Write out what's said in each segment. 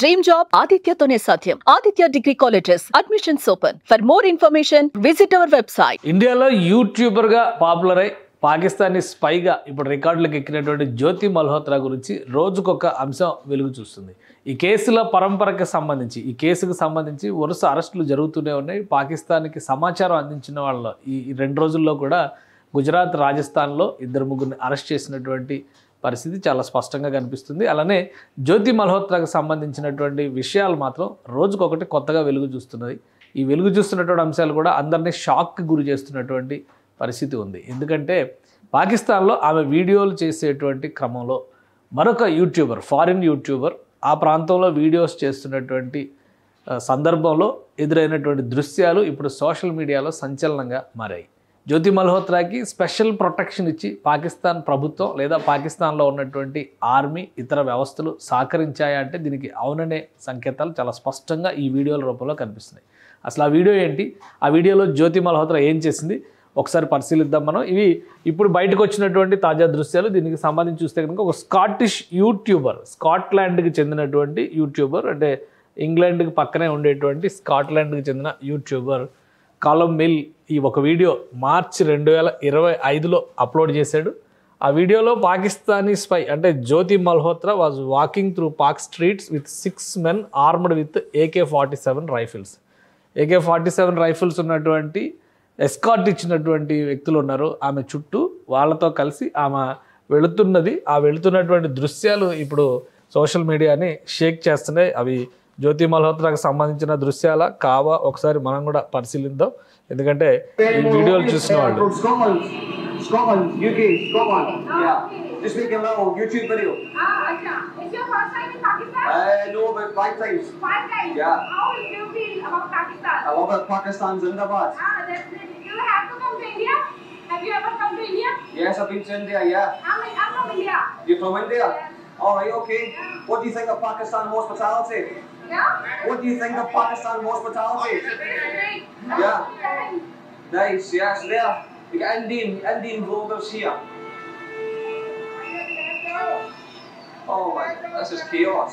dream job ఆదిత్యతోనే సాధ్యం. Aditya degree colleges admissions open. For more information visit our website. ఇండియాలో YouTuber గా popular అయి పాకిస్తానీ స్పైగా ఇప్పుడు రికార్డులకు ఎక్కినటువంటి జ్యోతి మల్హోత్రా గురించి రోజుకొక అంశం వెలుగు చూస్తుంది. ఈ కేసుల పరంపరకి సంబంధించి ఈ కేసుకు సంబంధించి వరుస అరెస్టులు జరుగుతూనే ఉన్నాయి. పాకిస్తాన్కి సమాచారం అందించిన వాళ్ళ ఈ 2 రోజుల్లో కూడా గుజరాత్, రాజస్థాన్లో 2-3 అరెస్ట్ చేసినటువంటి పరిస్థితి చాలా స్పష్టంగా కనిపిస్తుంది. అలానే జ్యోతి మల్హోత్రాకు సంబంధించినటువంటి విషయాలు మాత్రం రోజుకొకటి కొత్తగా వెలుగు చూస్తున్నది. ఈ వెలుగు చూస్తున్నటువంటి అంశాలు కూడా అందరినీ షాక్కి గురి చేస్తున్నటువంటి పరిస్థితి ఉంది. ఎందుకంటే పాకిస్తాన్లో ఆమె వీడియోలు చేసేటువంటి క్రమంలో మరొక యూట్యూబర్, ఫారిన్ యూట్యూబర్ ఆ ప్రాంతంలో వీడియోస్ చేస్తున్నటువంటి సందర్భంలో ఎదురైనటువంటి దృశ్యాలు ఇప్పుడు సోషల్ మీడియాలో సంచలనంగా మారాయి. జ్యోతి మల్హోత్రాకి స్పెషల్ ప్రొటెక్షన్ ఇచ్చి పాకిస్తాన్ ప్రభుత్వం లేదా పాకిస్తాన్లో ఉన్నటువంటి ఆర్మీ ఇతర వ్యవస్థలు సహకరించాయా అంటే దీనికి అవుననే సంకేతాలు చాలా స్పష్టంగా ఈ వీడియోల రూపంలో కనిపిస్తున్నాయి. అసలు ఆ వీడియో ఏంటి, ఆ వీడియోలో జ్యోతి మల్హోత్రా ఏం చేసింది ఒకసారి పరిశీలిద్దాం మనం. ఇవి ఇప్పుడు బయటకు వచ్చినటువంటి తాజా దృశ్యాలు. దీనికి సంబంధించి చూస్తే కనుక ఒక స్కాటిష్ యూట్యూబర్, స్కాట్లాండ్కి చెందినటువంటి యూట్యూబర్, అంటే ఇంగ్లాండ్కి పక్కనే ఉండేటువంటి స్కాట్లాండ్కి చెందిన యూట్యూబర్ కాలమ్ మిల్ ఈ ఒక వీడియో మార్చి 2025లో అప్లోడ్ చేశాడు. ఆ వీడియోలో పాకిస్తానీ స్పై అంటే Jyoti Malhotra was walking through Pak streets with 6 men armed with AK-47 rifles. AK-47 rifles ఉన్నటువంటి ఎస్కార్ట్ ఇచ్చినటువంటి వ్యక్తులు ఉన్నారు ఆమె చుట్టూ. వాళ్ళతో కలిసి ఆమె వెళుతున్నది, ఆ వెళుతున్నటువంటి దృశ్యాలు ఇప్పుడు సోషల్ మీడియాని షేక్ చేస్తున్నాయి. అవి జ్యోతి మల్హోత్రాకి సంబంధించిన దృశ్యాల కావా ఒకసారి మనం కూడా పరిశీలిద్దాం. ఎందుకంటే ఈ వీడియోలు చూసిన వాళ్ళు Scotland, UK, Scotland. Yeah. Just making a little YouTube video. Acha. Is your first time in Pakistan? No, about 5 times. 5 times? Yeah. How do you feel about Pakistan? I love it. Pakistan's Zindabad. Definitely. You have to come to India? Have you ever come to India? Yes, I've been to India, yeah. I'm from India. You're from India? Yes. Alright, okay. What do you think of Pakistan hospitality? Yeah? What do you think of Pakistan hospitality? Great. Yeah. Nice, yes, there. We got Indian vloggers here. Oh my, this is chaos.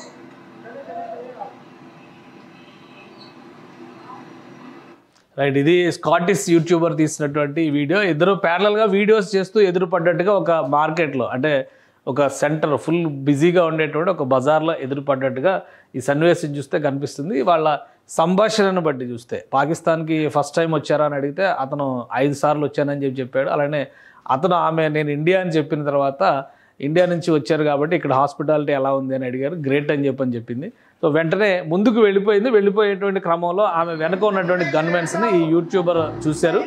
Right, ఇది Scottish YouTuber తీసినటువంటి video. ఇద్దరు ప్యారలల్గా videos చేస్తూ ఎదురుపడ్డట్టుగా ఒక మార్కెట్లో, అంటే ఒక centre full బిజీగా ఉండేటువంటి ఒక బజార్లో ఎదురుపడ్డట్టుగా ఈ సన్నివేశం చూస్తే కనిపిస్తుంది. వాళ్ళ సంభాషణను బట్టి చూస్తే పాకిస్తాన్కి ఫస్ట్ టైం వచ్చారా అని అడిగితే అతను 5 సార్లు వచ్చానని చెప్పాడు. అలానే ఆమె నేను ఇండియా అని చెప్పిన తర్వాత ఇండియా నుంచి వచ్చారు కాబట్టి ఇక్కడ హాస్పిటాలిటీ ఎలా ఉంది అని అడిగారు. గ్రేట్ అని చెప్పింది. సో వెంటనే ముందుకు వెళ్ళిపోయింది. వెళ్ళిపోయేటువంటి క్రమంలో ఆమె వెనక ఉన్నటువంటి గన్మెన్స్ని ఈ యూట్యూబర్ చూశారు.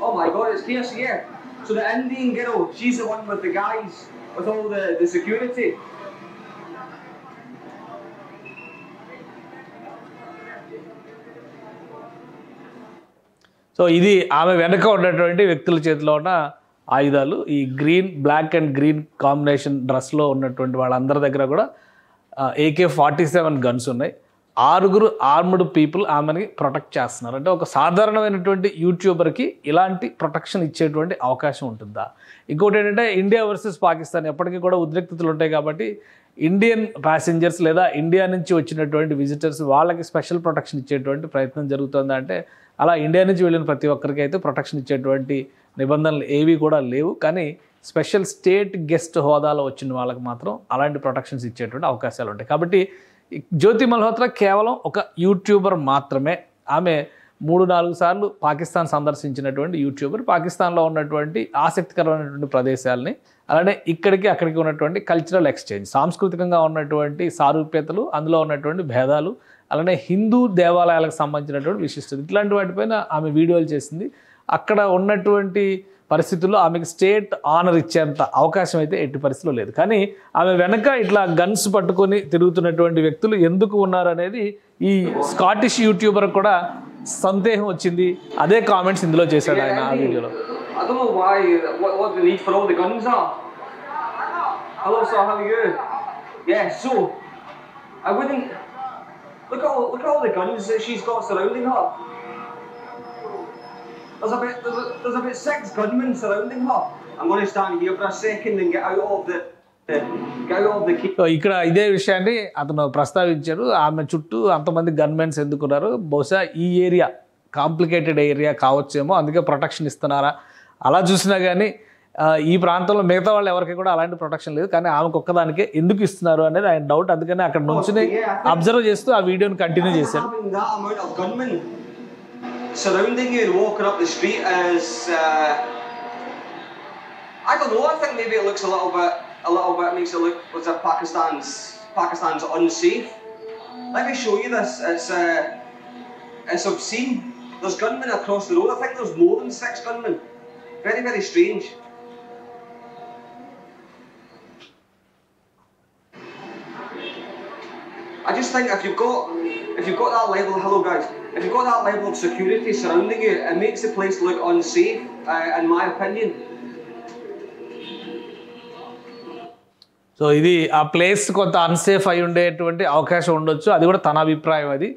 Oh my god, it's chaos here. So the Indian girl, she's the one with the guys, with all the security. So ఇది ఆమె వెనక ఉన్నటువంటి వ్యక్తుల చేతిలో ఉన్న ఆయుధాలు. ఈ బ్లాక్ అండ్ గ్రీన్ కాంబినేషన్ డ్రెస్లో ఉన్నటువంటి వాళ్ళందరి దగ్గర కూడా AK-47 గన్స్ ఉన్నాయి. 6 ఆర్మ్డ్ పీపుల్ ఆమెని ప్రొటెక్ట్ చేస్తున్నారు. అంటే ఒక సాధారణమైనటువంటి యూట్యూబర్కి ఇలాంటి ప్రొటెక్షన్ ఇచ్చేటువంటి అవకాశం ఉంటుందా? ఇంకోటి ఏంటంటే ఇండియా వర్సెస్ పాకిస్తాన్ ఎప్పటికీ కూడా ఉద్రిక్తతలు ఉంటాయి కాబట్టి ఇండియన్ ప్యాసింజర్స్ లేదా ఇండియా నుంచి వచ్చినటువంటి విజిటర్స్ వాళ్ళకి స్పెషల్ ప్రొటెక్షన్ ఇచ్చేటువంటి ప్రయత్నం జరుగుతుందా అంటే అలా ఇండియా నుంచి వెళ్ళిన ప్రతి ఒక్కరికి అయితే ప్రొటెక్షన్ ఇచ్చేటువంటి నిబంధనలు ఏవి కూడా లేవు. కానీ స్పెషల్ స్టేట్ గెస్ట్ హోదాలో వచ్చిన వాళ్ళకి మాత్రం అలాంటి ప్రొటెక్షన్స్ ఇచ్చేటువంటి అవకాశాలు ఉంటాయి. కాబట్టి జ్యోతి మల్హోత్రా కేవలం ఒక యూట్యూబర్ మాత్రమే. ఆమె 3-4 సార్లు పాకిస్తాన్ సందర్శించినటువంటి యూట్యూబర్. పాకిస్తాన్లో ఉన్నటువంటి ఆసక్తికరమైనటువంటి ప్రదేశాలని, అలానే అక్కడికి ఉన్నటువంటి కల్చరల్ ఎక్స్చేంజ్, సాంస్కృతికంగా ఉన్నటువంటి సారూప్యతలు, అందులో ఉన్నటువంటి భేదాలు, అలానే హిందూ దేవాలయాలకు సంబంధించినటువంటి విశిష్టత, ఇట్లాంటి వాటిపైన ఆమె వీడియోలు చేసింది. అక్కడ ఉన్నటువంటి పరిస్థితుల్లో ఆమెకు స్టేట్ ఆనర్ ఇచ్చేంత అవకాశం అయితే ఎట్టి పరిస్థితుల్లో లేదు. కానీ ఆమె వెనక ఇట్లా గన్స్ పట్టుకొని తిరుగుతున్నటువంటి వ్యక్తులు ఎందుకు ఉన్నారనేది ఈ స్కాటిష్ యూట్యూబర్ కూడా సందేహం వచ్చింది. అదే కామెంట్స్ ఇందులో చేశాడు ఆయన ఆ వీడియోలో. I don't know why, what the need for all the guns are. Hello sir, how are you? Yeah, so I wouldn't look at all the guns that she's got surrounding her. There's about 6 gunmen surrounding her. I'm going to stand here for a second and get out of the get out of the cage. So ఇక్కడ ఇదే విషయాన్ని అతను ప్రస్తావించారు. ఆమె చుట్టూ అంతమంది gunmen ఎందుకున్నారు, బహుశా ఈ ఏరియా కాంప్లికేటెడ్ ఏరియా కావచ్చేమో, అందుకే ప్రొటెక్షన్ ఇస్తున్నారా. అలా చూసినా కానీ ఈ ప్రాంతంలో మిగతా వాళ్ళు ఎవరికి కూడా అలాంటి ప్రొటెక్షన్ లేదు, కానీ ఆమెకు ఒక్కదానికే ఎందుకు ఇస్తున్నారు అనేది ఆయన డౌట్. అందుకని అక్కడ నుంచి అబ్జర్వ్ చేస్తూ ఆ వీడియోని కంటిన్యూ చేశారు. Surrounding you and walking up the street is, I don't know. I think maybe it looks a little bit makes it look as if Pakistan's unsafe. Let me show you this. It's obscene. There's gunmen across the road. I think there's more than 6 gunmen. Very, very strange. I just think if you've got that level, hello guys, if you've got that level of security surrounding you, it makes the place look unsafe, in my opinion. So ఇది ఆ place కొంత unsafe అయి ఉండేటువంటి అవకాశం ఉండొచ్చు, అది కూడా తన అభిప్రాయం. అది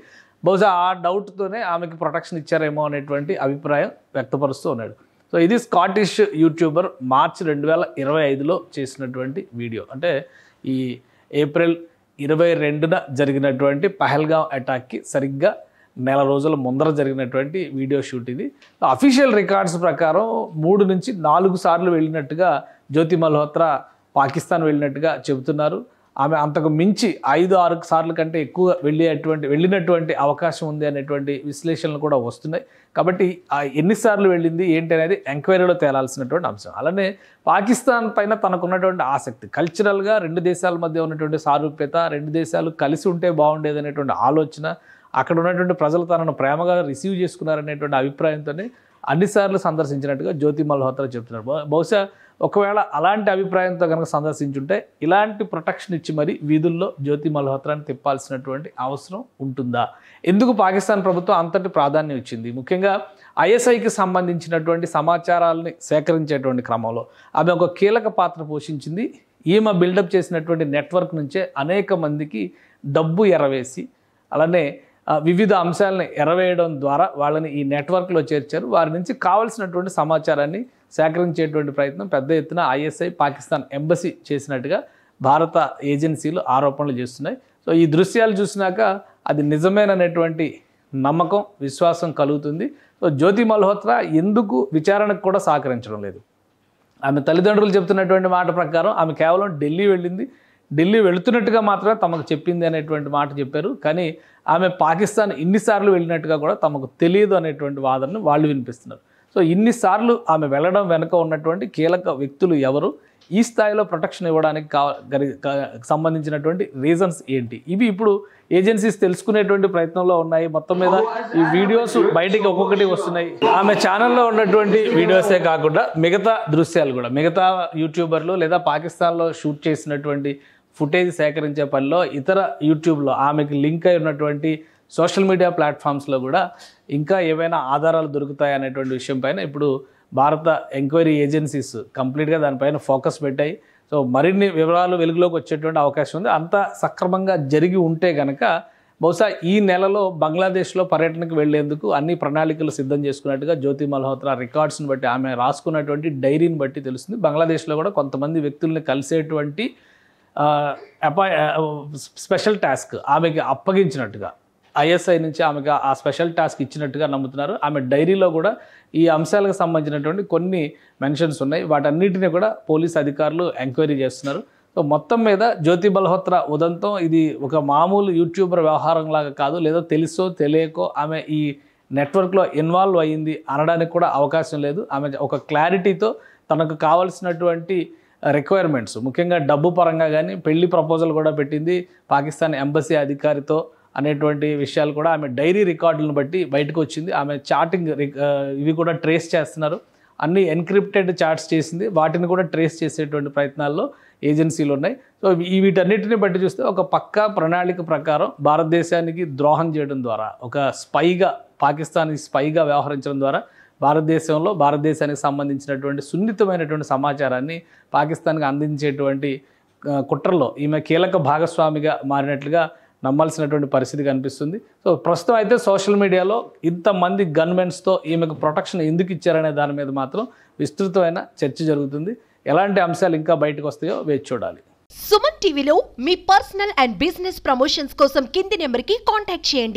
బహుశా ఆ డౌట్తోనే ఆమెకి ప్రొటెక్షన్ ఇచ్చారేమో అనేటువంటి అభిప్రాయం వ్యక్తపరుస్తూ ఉన్నాడు. సో ఇది స్కాటిష్ యూట్యూబర్ మార్చి 2025లో చేసినటువంటి వీడియో. అంటే ఈ ఏప్రిల్ 22న జరిగినటువంటి పహల్గామ్ అటాక్కి సరిగ్గా నెల రోజుల ముందర జరిగినటువంటి వీడియో షూట్ ఇది. అఫీషియల్ రికార్డ్స్ ప్రకారం 3 నుంచి 4 సార్లు వెళ్ళినట్టుగా జ్యోతి మల్హోత్రా పాకిస్తాన్ వెళ్ళినట్టుగా చెబుతున్నారు. ఆమె అంతకు మించి 5-6 సార్ల కంటే ఎక్కువ వెళ్ళినటువంటి అవకాశం ఉంది అనేటువంటి విశ్లేషణలు కూడా వస్తున్నాయి. కాబట్టి ఎన్నిసార్లు వెళ్ళింది ఏంటి అనేది ఎంక్వైరీలో తేలాల్సినటువంటి అంశం. అలానే పాకిస్తాన్ పైన తనకున్నటువంటి ఆసక్తి, కల్చరల్గా 2 దేశాల మధ్య ఉన్నటువంటి సారూప్యత, 2 దేశాలు కలిసి ఉంటే బాగుండేది అనేటువంటి ఆలోచన, అక్కడ ఉన్నటువంటి ప్రజలు తనను ప్రేమగా రిసీవ్ చేసుకున్నారనేటువంటి అభిప్రాయంతోనే అన్నిసార్లు సందర్శించినట్టుగా జ్యోతి మల్హోత్రా చెప్తున్నారు. బహుశా ఒకవేళ అలాంటి అభిప్రాయంతో కనుక సందర్శించుంటే ఇలాంటి ప్రొటెక్షన్ ఇచ్చి మరి వీధుల్లో జ్యోతి మల్హోత్రాని తిప్పాల్సినటువంటి అవసరం ఉంటుందా? ఎందుకు పాకిస్తాన్ ప్రభుత్వం అంతటి ప్రాధాన్యం ఇచ్చింది? ముఖ్యంగా ఐఎస్ఐకి సంబంధించినటువంటి సమాచారాలని సేకరించేటువంటి క్రమంలో ఆమె ఒక కీలక పాత్ర పోషించింది. ఈమె బిల్డప్ చేసినటువంటి నెట్వర్క్ నుంచే అనేక మందికి డబ్బు ఎరవేసి, అలానే వివిధ అంశాలను ఎరవేయడం ద్వారా వాళ్ళని ఈ నెట్వర్క్లో చేర్చారు. వారి నుంచి కావాల్సినటువంటి సమాచారాన్ని సేకరించేటువంటి ప్రయత్నం పెద్ద ఎత్తున ఐఎస్ఐ పాకిస్తాన్ ఎంబసీ చేసినట్టుగా భారత ఏజెన్సీలు ఆరోపణలు చేస్తున్నాయి. సో ఈ దృశ్యాలు చూసినాక అది నిజమేననేటువంటి నమ్మకం, విశ్వాసం కలుగుతుంది. సో జ్యోతి మల్హోత్రా ఎందుకు విచారణకు కూడా సహకరించడం లేదు? ఆమె తల్లిదండ్రులు చెప్తున్నటువంటి మాట ప్రకారం ఆమె కేవలం ఢిల్లీ వెళ్ళింది, ఢిల్లీ వెళుతున్నట్టుగా మాత్రమే తమకు చెప్పింది అనేటువంటి మాట చెప్పారు. కానీ ఆమె పాకిస్తాన్ ఇన్నిసార్లు వెళ్ళినట్టుగా కూడా తమకు తెలియదు అనేటువంటి వాదనను వాళ్ళు వినిపిస్తున్నారు. సో ఇన్నిసార్లు ఆమె వెళ్ళడం వెనుక ఉన్నటువంటి కీలక వ్యక్తులు ఎవరు, ఈ స్థాయిలో ప్రొటెక్షన్ ఇవ్వడానికి సంబంధించినటువంటి రీజన్స్ ఏంటి, ఇవి ఇప్పుడు ఏజెన్సీస్ తెలుసుకునేటువంటి ప్రయత్నంలో ఉన్నాయి. మొత్తం మీద ఈ వీడియోస్ బయటికి ఒక్కొక్కటి వస్తున్నాయి. ఆమె ఛానల్లో ఉన్నటువంటి వీడియోసే కాకుండా మిగతా దృశ్యాలు కూడా మిగతా యూట్యూబర్లు లేదా పాకిస్తాన్లో షూట్ చేసినటువంటి ఫుటేజ్ సేకరించే పనిలో ఇతర యూట్యూబ్లో ఆమెకి లింక్ అయి ఉన్నటువంటి సోషల్ మీడియా ప్లాట్ఫామ్స్లో కూడా ఇంకా ఏవైనా ఆధారాలు దొరుకుతాయనేటువంటి విషయం పైన ఇప్పుడు భారత ఎంక్వైరీ ఏజెన్సీస్ కంప్లీట్గా దానిపైన ఫోకస్ పెట్టాయి. సో మరిన్ని వివరాలు వెలుగులోకి వచ్చేటువంటి అవకాశం ఉంది. అంత సక్రమంగా జరిగి ఉంటే కనుక బహుశా ఈ నెలలో బంగ్లాదేశ్లో పర్యటనకు వెళ్లేందుకు అన్ని ప్రణాళికలు సిద్ధం చేసుకున్నట్టుగా జ్యోతి మల్హోత్రా రికార్డ్స్ని బట్టి, ఆమె రాసుకున్నటువంటి డైరీని బట్టి తెలుస్తుంది. బంగ్లాదేశ్లో కూడా కొంతమంది వ్యక్తుల్ని కలిసేటువంటి స్పెషల్ టాస్క్ ఆమెకి అప్పగించినట్టుగా ఐఎస్ఐ నుంచి ఆమెకు ఆ స్పెషల్ టాస్క్ ఇచ్చినట్టుగా నమ్ముతున్నారు. ఆమె డైరీలో కూడా ఈ అంశాలకు సంబంధించినటువంటి కొన్ని మెన్షన్స్ ఉన్నాయి. వాటన్నిటిని కూడా పోలీస్ అధికారులు ఎంక్వైరీ చేస్తున్నారు. సో మొత్తం మీద జ్యోతి మల్హోత్రా ఉదంతం ఇది ఒక మామూలు యూట్యూబర్ వ్యవహారం లాగా కాదు, లేదా తెలుసో తెలియకో ఆమె ఈ నెట్వర్క్లో ఇన్వాల్వ్ అయ్యింది అనడానికి కూడా అవకాశం లేదు. ఆమె ఒక క్లారిటీతో తనకు కావాల్సినటువంటి రిక్వైర్మెంట్స్, ముఖ్యంగా డబ్బు పరంగా కానీ పెళ్లి ప్రపోజల్ కూడా పెట్టింది పాకిస్తాన్ ఎంబసీ అధికారితో అనేటువంటి విషయాలు కూడా ఆమె డైరీ రికార్డులను బట్టి బయటకు వచ్చింది. ఆమె చాటింగ్ ఇవి కూడా ట్రేస్ చేస్తున్నారు. అన్ని ఎన్క్రిప్టెడ్ చాట్స్ చేసింది, వాటిని కూడా ట్రేస్ చేసేటువంటి ప్రయత్నాల్లో ఏజెన్సీలు ఉన్నాయి. సో వీటన్నిటిని బట్టి చూస్తే ఒక పక్కా ప్రణాళిక ప్రకారం భారతదేశానికి ద్రోహం చేయడం ద్వారా, ఒక స్పైగా పాకిస్తాన్కి స్పైగా వ్యవహరించడం ద్వారా భారతదేశానికి సంబంధించినటువంటి సున్నితమైనటువంటి సమాచారాన్ని పాకిస్తాన్కి అందించేటువంటి కుట్రలో ఈమె కీలక భాగస్వామిగా మారినట్లుగా నమ్మాల్సినటువంటి పరిస్థితి కనిపిస్తుంది. సో ప్రస్తుతం అయితే సోషల్ మీడియాలో ఇంతమంది గన్మెన్స్తో ఈమెకు ప్రొటెక్షన్ ఎందుకు ఇచ్చారనే దాని మీద మాత్రం విస్తృతమైన చర్చ జరుగుతుంది. ఎలాంటి అంశాలు ఇంకా బయటకు వస్తాయో వేచి చూడాలి. సుమన్ టీవీలో మీ పర్సనల్ అండ్ బిజినెస్ ప్రమోషన్స్ కోసం కింది నెంబర్కి కాంటాక్ట్ చేయండి.